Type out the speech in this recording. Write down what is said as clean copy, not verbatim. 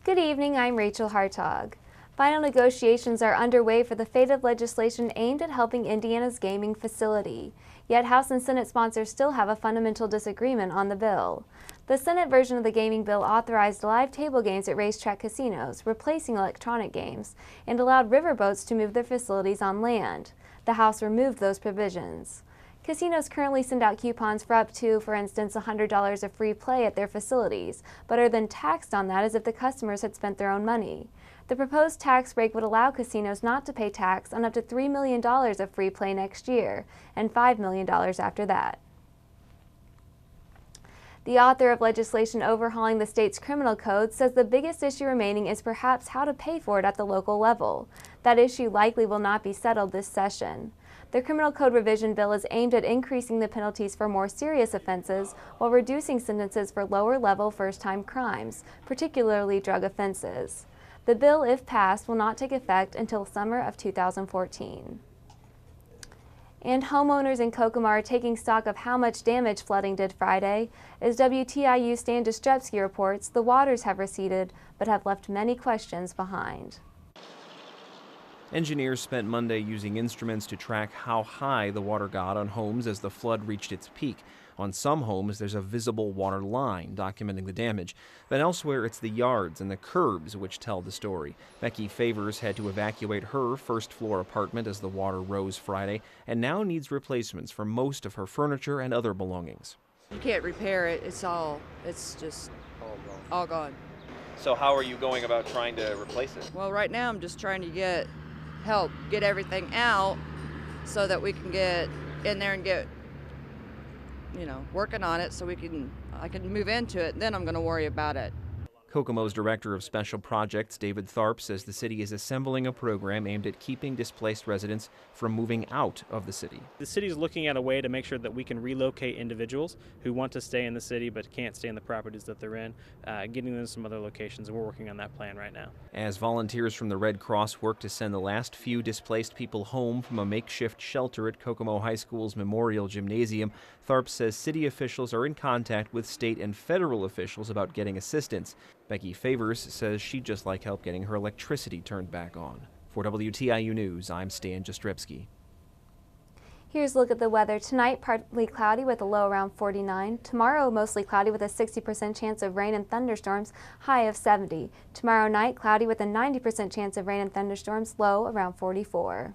Good evening, I'm Rachel Hartog. Final negotiations are underway for the fate of legislation aimed at helping Indiana's gaming facility. Yet House and Senate sponsors still have a fundamental disagreement on the bill. The Senate version of the gaming bill authorized live table games at racetrack casinos, replacing electronic games, and allowed riverboats to move their facilities on land. The House removed those provisions. Casinos currently send out coupons for up to, for instance, $100 of free play at their facilities, but are then taxed on that as if the customers had spent their own money. The proposed tax break would allow casinos not to pay tax on up to $3 million of free play next year, and $5 million after that. The author of legislation overhauling the state's criminal code says the biggest issue remaining is perhaps how to pay for it at the local level. That issue likely will not be settled this session. The criminal code revision bill is aimed at increasing the penalties for more serious offenses while reducing sentences for lower-level first-time crimes, particularly drug offenses. The bill, if passed, will not take effect until summer of 2014. And homeowners in Kokomo are taking stock of how much damage flooding did Friday. As WTIU Stan Jastrzebski reports, the waters have receded but have left many questions behind. Engineers spent Monday using instruments to track how high the water got on homes as the flood reached its peak. On some homes, there's a visible water line documenting the damage, but elsewhere it's the yards and the curbs which tell the story. Becky Favors had to evacuate her first-floor apartment as the water rose Friday and now needs replacements for most of her furniture and other belongings. You can't repair it. It's just all gone. So how are you going about trying to replace it? Well, right now I'm just trying to get everything out so that we can get in there and get, working on it so I can move into it. Then I'm going to worry about it. Kokomo's Director of Special Projects, David Tharp, says the city is assembling a program aimed at keeping displaced residents from moving out of the city. The city is looking at a way to make sure that we can relocate individuals who want to stay in the city but can't stay in the properties that they're in, getting them to some other locations, and we're working on that plan right now. As volunteers from the Red Cross work to send the last few displaced people home from a makeshift shelter at Kokomo High School's Memorial Gymnasium, Tharp says city officials are in contact with state and federal officials about getting assistance. Becky Favors says she'd just like help getting her electricity turned back on. For WTIU News, I'm Stan Jastrzebski. Here's a look at the weather. Tonight, partly cloudy with a low around 49. Tomorrow, mostly cloudy with a 60% chance of rain and thunderstorms, high of 70. Tomorrow night, cloudy with a 90% chance of rain and thunderstorms, low around 44.